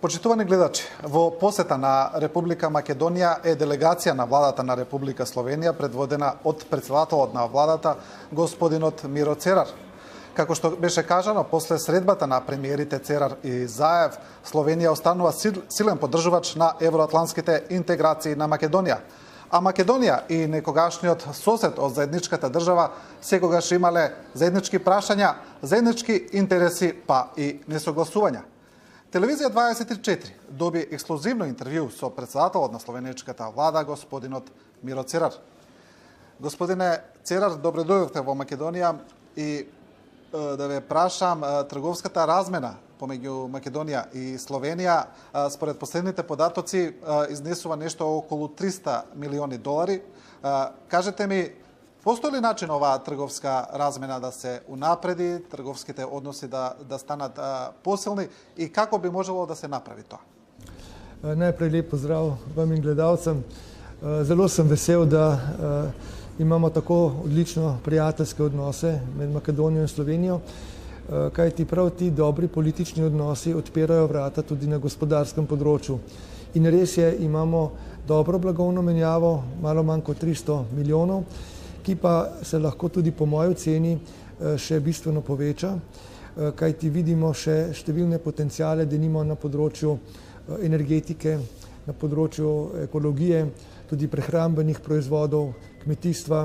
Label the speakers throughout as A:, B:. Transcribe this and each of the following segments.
A: Почитувани гледачи, во посета на Република Македонија е делегација на владата на Република Словенија предводена од председателот на владата господинот Миро Церар. Како што беше кажано, после средбата на премиерите Церар и Заев, Словенија останува силен поддржувач на евроатлантските интеграции на Македонија. А Македонија и некогашниот сосед од заедничката држава секогаш имале заеднички прашања, заеднички интереси, па и несогласувања. Телевизија 24 доби ексклузивно интервју со председателот на словеничката влада, господинот Миро Церар. Господине Церар, добре дојдовте во Македонија и да ве прашам, трговската размена помеѓу Македонија и Словенија, според последните податоци, изнесува нешто околу 300 милиони долари. Кажете ми, постои ли начин оваа трговска размена да се унапреди, трговските односи да станат посилни и како би можело да се направи тоа?
B: Najprej lep pozdrav vam in gledalcem. Zelo sem vesel, da imamo tako odlično prijateljske odnose med Makedonijo in Slovenijo, kajti prav ti dobri politični odnosi odpirajo vrata tudi na gospodarskem področju. In res je, imamo dobro blagovno menjavo, malo manj kot 300 milijonov, ki pa se lahko tudi po moji oceni še bistveno poveča, kajti vidimo še številne potenciale, denimo na področju energetike, na področju ekologije, tudi prehrambenih proizvodov, kmetijstva,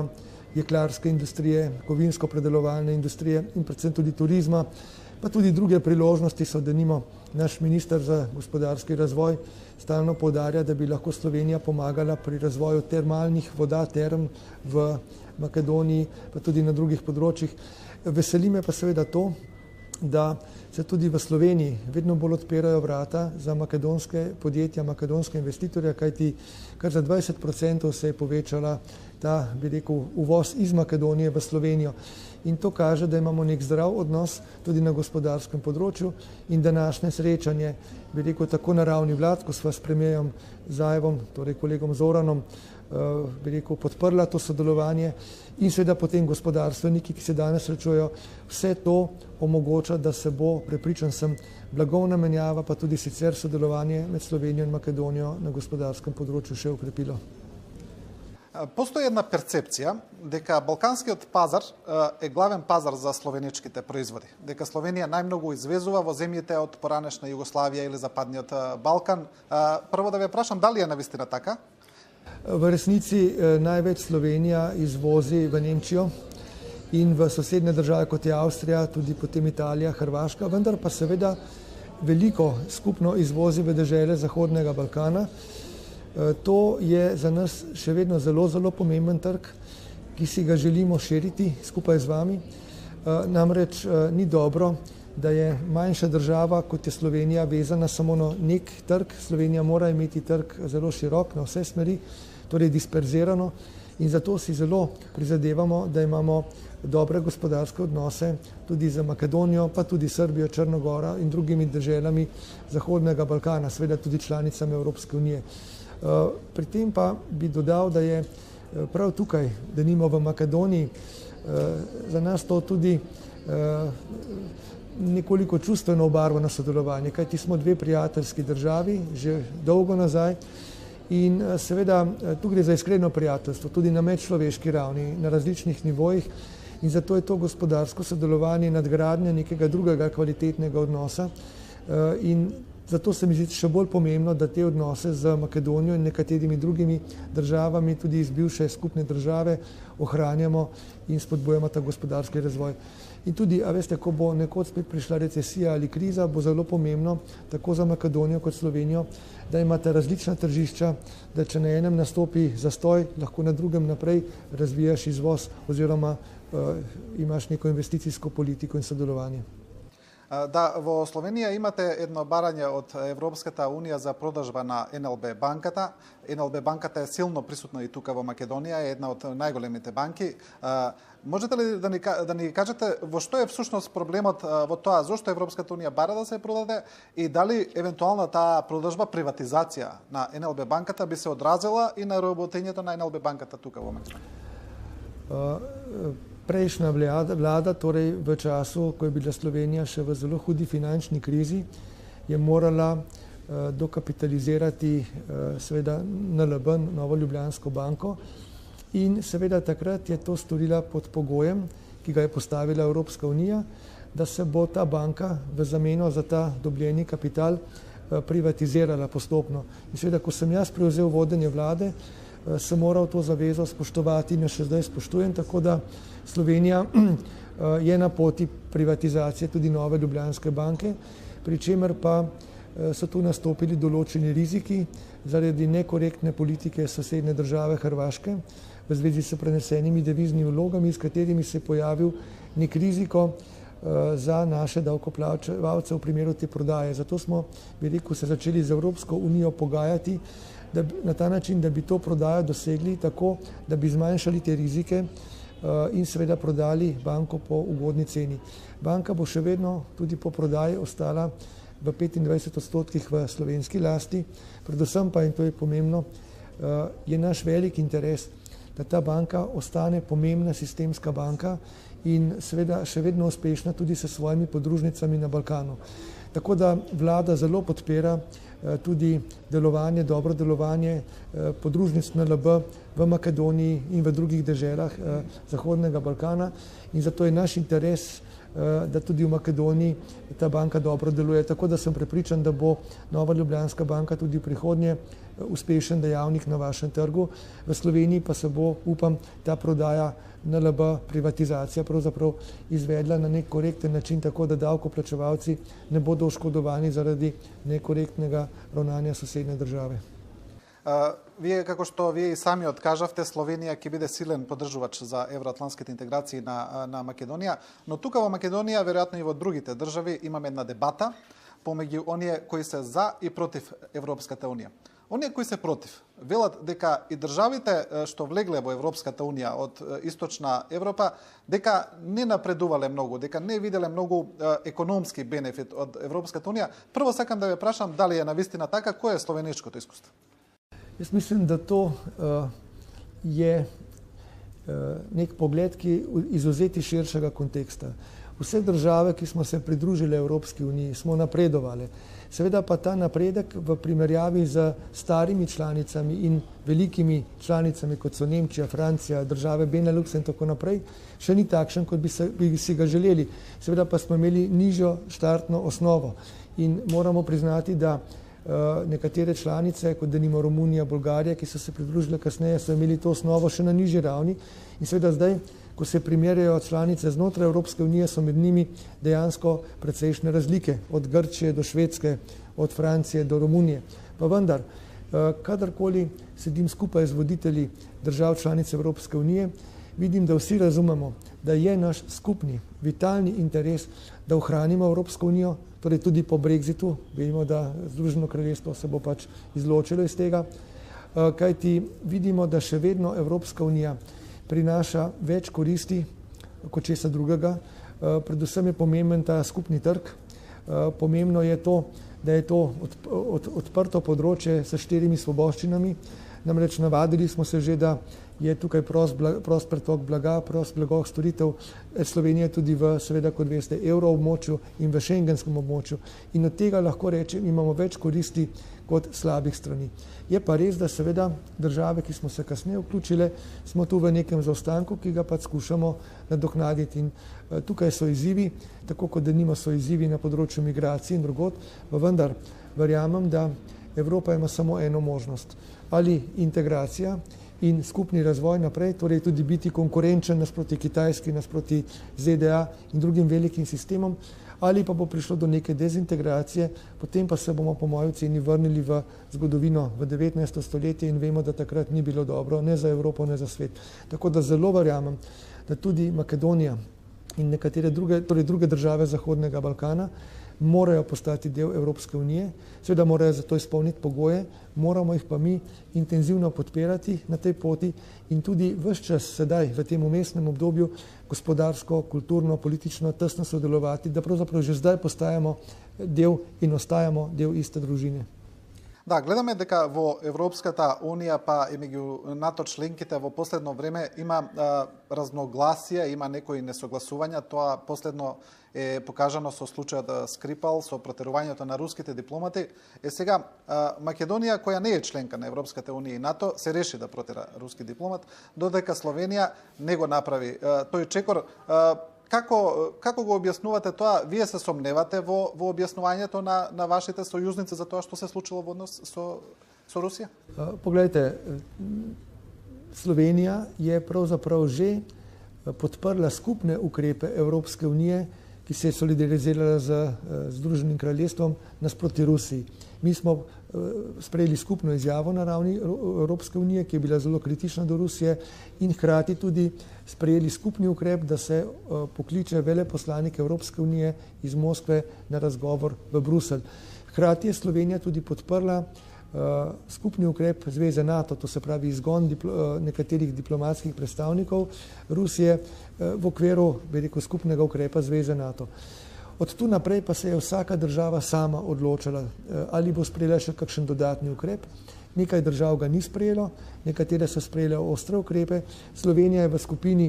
B: jeklarske industrije, kovinsko-predelovalne industrije in predvsem tudi turizma, pa tudi druge priložnosti so, denimo naš minister za gospodarski razvoj stalno poudarja, da bi lahko Slovenija pomagala pri razvoju termalnih voda, term v Makedoniji, pa tudi na drugih področjih. Veseli me pa seveda to, da se tudi v Sloveniji vedno bolj odpirajo vrata za makedonske podjetja, makedonske investitorje, kajti kar za 20% se je povečala ta, bi rekel, uvoz iz Makedonije v Slovenijo. In to kaže, da imamo nek zdrav odnos tudi na gospodarskem področju in današnje srečanje, bi rekel, tako na ravni vlad, ko sva s premijerom Zaevom, torej kolegom Zoranom, bi rekel, podprla to sodelovanje in seveda potem gospodarstveniki, ki se danes srečujejo, vse to omogoča, da se bo, prepričan sem, blagovna menjava, pa tudi sicer sodelovanje med Slovenijo in Makedonijo na gospodarskem področju še okrepilo.
A: Постои една перцепција дека балканскиот пазар е главен пазар за словеничките производи, дека Словенија најмногу извезува во земјите од поранешна Југославија или Западниот Балкан. Прво да ве прашам, дали е навистина така?
B: V resnici največ Slovenija izvozi v Nemčijo in v sosednje države, kot je Avstrija, tudi potem Italija, Hrvaška, vendar pa seveda veliko skupno izvozi v dežele Zahodnega Balkana. To je za nas še vedno zelo, zelo pomemben trg, ki si ga želimo širiti skupaj z vami. Namreč ni dobro, da je manjša država, kot je Slovenija, vezana samo na nek trg. Slovenija mora imeti trg zelo širok na vse smeri, torej disperzirano, in zato si zelo prizadevamo, da imamo dobre gospodarske odnose tudi z Makedonijo, pa tudi Srbijo, Črnogoro in drugimi deželami Zahodnega Balkana, seveda tudi članicami Evropske unije. Pri tem pa bi dodal, da je prav tukaj, denimo v Makedoniji, za nas to tudi nekoliko čustveno obarvano sodelovanje, kajti smo dve prijateljski državi že dolgo nazaj in seveda tu gre za iskreno prijateljstvo, tudi na medčloveški ravni, na različnih nivojih, in zato je to gospodarsko sodelovanje nadgradnja nekega drugega kvalitetnega odnosa in zato se mi zdi še bolj pomembno, da te odnose z Makedonijo in nekaterimi drugimi državami, tudi iz bivše skupne države, ohranjamo in spodbujamo ta gospodarski razvoj. In tudi, a veste, ko bo nekoč spet prišla recesija ali kriza, bo zelo pomembno, tako za Makedonijo kot Slovenijo, da imate različna tržišča, da če na enem nastopi zastoj, lahko na drugem naprej razvijaš izvoz oziroma imaš neko investicijsko politiko in sodelovanje.
A: Да, во Словенија имате едно барање од Европската унија за продажба на НЛБ банката. НЛБ банката е силно присутна и тука во Македонија, е една од најголемите банки. Можете ли да ни кажете во што е всушност проблемот во тоа, зошто Европската унија бара да се продаде и дали евентуална таа продажба, приватизација на НЛБ банката би се одразила и на работењето на НЛБ банката тука во Македонија?
B: Prejšnja vlada, torej v času, ko je bila Slovenija še v zelo hudi finančni krizi, je morala dokapitalizirati seveda NLB, Novo Ljubljansko banko, in seveda takrat je to storila pod pogojem, ki ga je postavila Evropska unija, da se bo ta banka v zameno za ta dobljeni kapital privatizirala postopno. In seveda, ko sem jaz prevzel vodenje vlade, sem moral to zavezo spoštovati in jo še zdaj spoštujem, tako da Slovenija je na poti privatizacije tudi Nove Ljubljanske banke, pri čemer pa so tu nastopili določeni riziki zaradi nekorektne politike sosednje države Hrvaške v zvezi s prenesenimi deviznimi vlogami, s katerimi se je pojavil nek riziko za naše davkoplačevalce v primeru te prodaje. Zato smo, bi rekel, se začeli z Evropsko unijo pogajati na ta način, da bi to prodajo dosegli tako, da bi zmanjšali te rizike in seveda prodali banko po ugodni ceni. Banka bo še vedno tudi po prodaji ostala v 25% v slovenski lasti, predvsem pa, in to je pomembno, je naš velik interes, da ta banka ostane pomembna sistemska banka in seveda še vedno uspešna tudi s svojimi podružnicami na Balkanu. Tako da vlada zelo podpira tudi delovanje, dobro delovanje podružnic NLB v Makedoniji in v drugih deželah Zahodnega Balkana in zato je naš interes, da tudi v Makedoniji ta banka dobro deluje. Tako da sem prepričan, da bo Nova Ljubljanska banka tudi v prihodnje uspešen dejavnik na vašem trgu. V Sloveniji pa se bo, upam, ta prodaja NLB, privatizacija pravzaprav izvedla na nek korekten način, tako da davkoplačevalci ne bodo oškodovani zaradi nekorektnega ravnanja sosednje države.
A: Вие, како што вие и сами откажавте, Словенија ќе биде силен поддржувач за евроатлантските интеграции на Македонија, но тука во Македонија, веројатно и во другите држави, имаме една дебата помеѓу оние кои се за и против Европската унија. Оние кои се против велат дека и државите што влегле во Европската унија од Источна Европа дека не напредувале многу, дека не виделе многу економски бенефит од Европската унија. Прво сакам да ве прашам дали е навистина така, кое е словеничкото искуство?
B: Jaz mislim, da to je nek pogled, ki izuzeti širšega konteksta. Vse države, ki smo se pridružili Evropski uniji, smo napredovali. Seveda pa ta napredek v primerjavi z starimi članicami in velikimi članicami, kot so Nemčija, Francija, države Benelux in tako naprej, še ni takšen, kot bi si ga želeli. Seveda pa smo imeli nižjo štartno osnovo in moramo priznati, da nekatere članice, kot denimo Romunija, Bolgarija, ki so se pridružile kasneje, so imeli to osnovo še na nižji ravni in seveda zdaj, ko se primerjajo članice znotraj Evropske unije, so med njimi dejansko precejšnje razlike, od Grčije do Švedske, od Francije do Romunije. Pa vendar, kadarkoli sedim skupaj z voditelji držav članic Evropske unije, vidim, da vsi razumemo, da je naš skupni, vitalni interes, da ohranimo Evropsko unijo, torej tudi po Brexitu, vidimo, da Združeno kraljestvo se bo pač izločilo iz tega, kajti vidimo, da še vedno Evropska unija prinaša več koristi kot česa drugega. Predvsem je pomemben ta skupni trg. Pomembno je to, da je to odprto področje s 4 svoboščinami. Namreč navadili smo se že, da je tukaj prost pretok blaga, prost blagovnih storitev. Slovenija tudi v, seveda, kot veste, evroobmočju in v šengenskem območju. In od tega lahko rečem, imamo več koristi kot slabih strani. Je pa res, da seveda države, ki smo se kasneje vključile, smo tu v nekem zaostanku, ki ga pa skušamo nadoknaditi. In tukaj so izzivi, tako kot denimo so izzivi na področju migracij in drugod, pa vendar verjamem, da Evropa ima samo eno možnost. Ali integracija in skupni razvoj naprej, torej tudi biti konkurenčen nasproti Kitajski, nasproti ZDA in drugim velikim sistemom, ali pa bo prišlo do neke dezintegracije, potem pa se bomo po moji oceni vrnili v zgodovino, v 19. stoletje in vemo, da takrat ni bilo dobro, ne za Evropo, ne za svet. Tako da zelo verjamem, da tudi Makedonija in nekatere druge države Zahodnega Balkana morajo postati del Evropske unije, seveda morajo za to izpolniti pogoje, moramo jih pa mi intenzivno podpirati na tej poti in tudi ves čas sedaj v tem vmesnem obdobju gospodarsko, kulturno, politično tesno sodelovati, da pravzaprav že zdaj postajamo del in ostajamo del iste družine.
A: Да, гледаме дека во Европската Унија па и меѓу НАТО членките во последно време има разногласија, има некои несогласувања. Тоа последно е покажано со случајот Скрипал, со протерувањето на руските дипломати. Сега, Македонија, која не е членка на Европската Унија и НАТО, се реши да протера руски дипломат, додека Словенија не го направи тој чекор. Како го објаснувате тоа? Вие се сомневате во објаснувањето на вашите сојузници за тоа што се случило во однос со Русија?
B: Погледajte, Slovenija je pravzaprav že podprla skupne ukrepe Evropske unije, ki se je solidarizirala z Združenim kraljestvom nasproti Rusiji. Mi smo sprejeli skupno izjavo na ravni Evropske unije, ki je bila zelo kritična do Rusije, in hkrati tudi sprejeli skupni ukrep, da se pokliče veleposlanike Evropske unije iz Moskve na razgovor v Bruselj. Hkrati je Slovenija tudi podprla skupni ukrep Zveze NATO, to se pravi izgon nekaterih diplomatskih predstavnikov Rusije v okviru, bi rekel, skupnega ukrepa Zveze NATO. Od tu naprej pa se je vsaka država sama odločila, ali bo sprejela še kakšen dodatni ukrep. Nekaj držav ga ni sprejelo, nekatere so sprejele ostre ukrepe. Slovenija je v skupini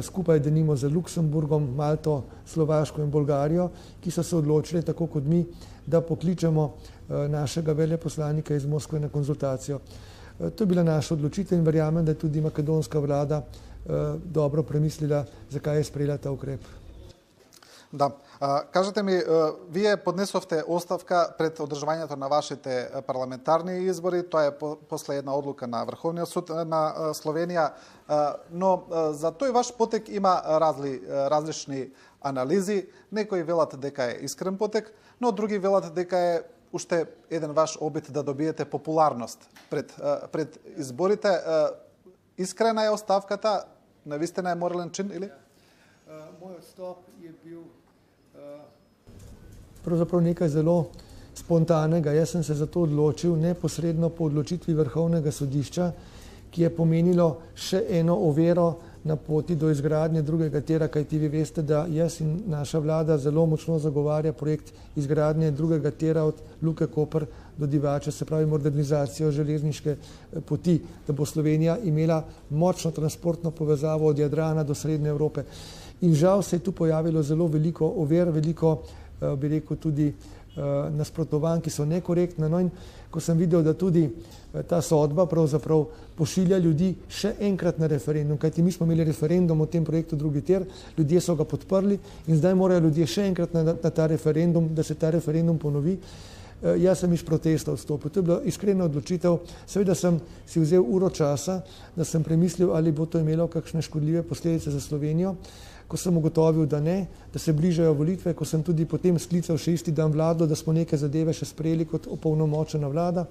B: skupaj denimo z Luksemburgom, Malto, Slovaško in Bolgarijo, ki so se odločili, tako kot mi, da pokličemo našega veleposlanika iz Moskve na konzultacijo. To je bila naša odločitev in verjamem, da je tudi makedonska vlada dobro premislila, zakaj je sprejela ta ukrep.
A: Да. Кажете ми, вие поднесовте оставка пред одржувањето на вашите парламентарни избори. Тоа е после една одлука на Врховниот суд на Словенија, но за тој ваш потек има различни анализи. Некои велат дека е искрен потек, но други велат дека е уште еден ваш обид да добиете популарност пред изборите. Искрена е оставката, навистина е морален чин или?
B: Moj odstop je bil pravzaprav nekaj zelo spontanega. Jaz sem se za to odločil neposredno po odločitvi Vrhovnega sodišča, ki je pomenilo še eno overo na poti do izgradnje drugega tira, kajti vi veste, da jaz in naša vlada zelo močno zagovarja projekt izgradnje drugega tira od Luke Koper do Divače, se pravi modernizacijo železniške poti, da bo Slovenija imela močno transportno povezavo od Jadrana do Srednje Evrope. In žal se je tu pojavilo zelo veliko ovir, veliko, bi rekel, tudi nasprotovanj, ki so nekorektne. No, in ko sem videl, da tudi ta sodba pravzaprav pošilja ljudi še enkrat na referendum, kajti mi smo imeli referendum o tem projektu drugi tir, ljudje so ga podprli in zdaj morajo ljudje še enkrat na ta referendum, da se ta referendum ponovi. Jaz sem iz protesta odstopil. To je bila iskrena odločitev. Seveda sem si vzel uro časa, da sem premislil, ali bo to imelo kakšne škodljive posledice za Slovenijo. Ko sem ugotovil, da ne, da se bližajo volitve, ko sem tudi potem sklical še isti dan vlado, da smo neke zadeve še sprejeli kot opolnomočena vlada,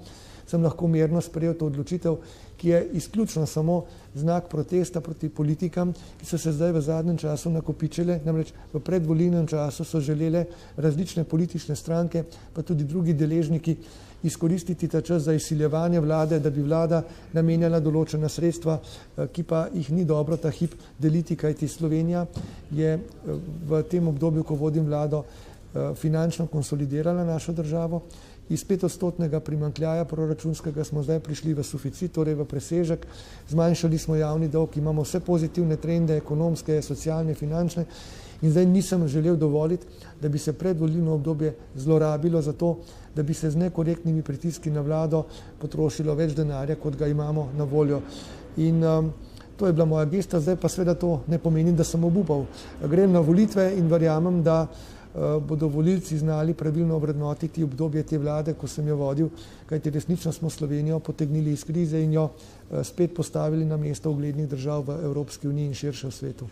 B: sem lahko mirno sprejel to odločitev, ki je izključno samo znak protesta proti politikam, ki so se zdaj v zadnjem času nakopičile. Namreč v predvolilnem času so želele različne politične stranke, pa tudi drugi deležniki, izkoristiti ta čas za izsiljevanje vlade, da bi vlada namenjala določena sredstva, ki pa jih ni dobro ta hip deliti, kajti Slovenija je v tem obdobju, ko vodim vlado, finančno konsolidirala našo državo. Iz 5% primanjkljaja proračunskega smo zdaj prišli v suficit, torej v presežek. Zmanjšali smo javni dolg, imamo vse pozitivne trende, ekonomske, socialne, finančne. In zdaj nisem želel dovoliti, da bi se predvolilno obdobje zlorabilo za to, da bi se z nekorektnimi pritiski na vlado potrošilo več denarja, kot ga imamo na voljo. In to je bila moja gesta, zdaj pa seveda to ne pomeni, da sem obupal. Grem na volitve in verjamem, da bodo volilci znali pravilno ovrednotiti obdobje te vlade, ko sem jo vodil, kajti resnično smo Slovenijo potegnili iz krize in jo spet postavili na mesto uglednih držav v Evropski uniji in širše v svetu.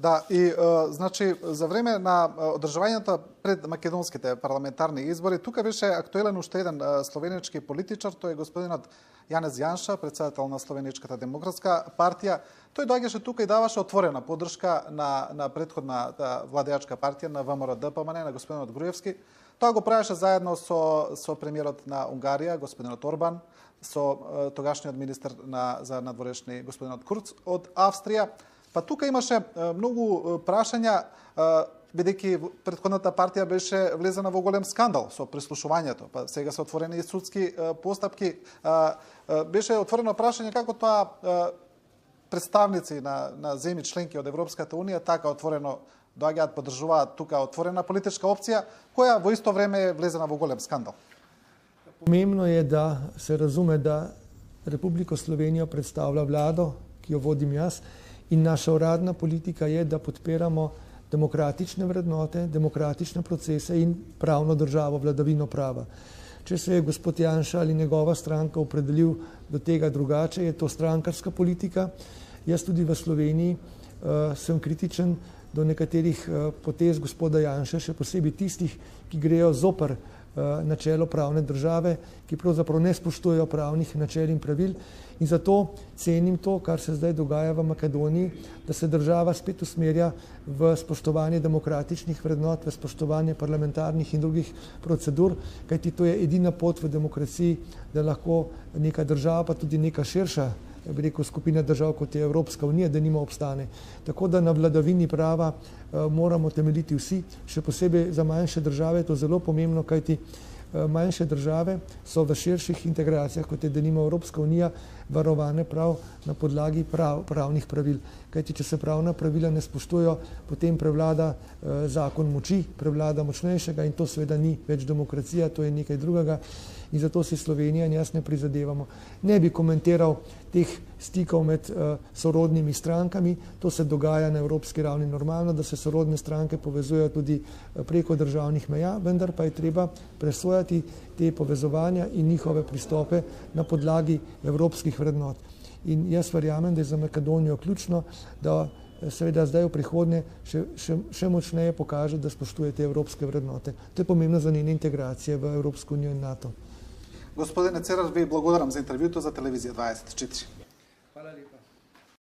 A: Да, и значи за време на одржувањето пред македонските парламентарни избори, тука беше актуелен уште еден словенички политичар, тој е господинот Јанез Јанша, председател на Словеничката демократска партија. Тој доаѓаше тука и даваше отворена поддршка на претходната владеачка партија на ВМРО-ДПМН, на господинот Груевски. Тоа го правеше заедно со премиерот на Унгарија, господинот Орбан, со тогашниот министер за надворешни господинот Курц од Австрија. Па тука имаше многу прашања бидејќи претходната партија беше влезена во голем скандал со прислушувањето, па сега се отворени и судски постапки. Беше отворено прашање како тоа представници на земји членки од Европската унија така отворено доаѓаат, поддржуваат тука отворена политичка опција, која во исто време е влезена во голем скандал.
B: Pomembno je, da se razume, da Republiko Slovenijo predstavlja vlado, ki jo vodim jaz, in naša uradna politika je, da podpiramo demokratične vrednote, demokratične procese in pravno državo, vladavino prava. Če se je gospod Janša ali njegova stranka opredelil do tega drugače, je to strankarska politika. Jaz tudi v Sloveniji sem kritičen do nekaterih potez gospoda Janše, še posebej tistih, ki grejo zoper načelo pravne države, ki pravzaprav ne spoštujejo pravnih načel in pravil. In zato cenim to, kar se zdaj dogaja v Makedoniji, da se država spet usmerja v spoštovanje demokratičnih vrednot, v spoštovanje parlamentarnih in drugih procedur, kajti to je edina pot v demokraciji, da lahko neka država, pa tudi neka širša, bi rekel, skupina držav, kot je Evropska unija, da nima obstane. Tako da na vladavini prava moramo temeljiti vsi, še posebej za manjše države je to zelo pomembno, kajti manjše države so v širših integracijah, kot je denimo Evropska unija, varovane prav na podlagi pravnih pravil. Kajti, če se pravna pravila ne spoštujejo, potem prevlada zakon moči, prevlada močnejšega in to seveda ni več demokracija, to je nekaj drugega. In zato si Slovenija in jaz ne prizadevamo. Ne bi komentiral teh stikov med sorodnimi strankami, to se dogaja na evropski ravni normalno, da se sorodne stranke povezujejo tudi preko državnih meja, vendar pa je treba presojati te povezovanja in njihove pristope na podlagi evropskih vrednot. In jaz verjamem, da je za Makedonijo ključno, da seveda zdaj v prihodnje še močneje pokaže, da spoštuje te evropske vrednote. To je pomembno za njene integracije v Evropsko unijo in NATO.
A: Господине Церар, ви благодарам за интервјуто за Телевизија 24.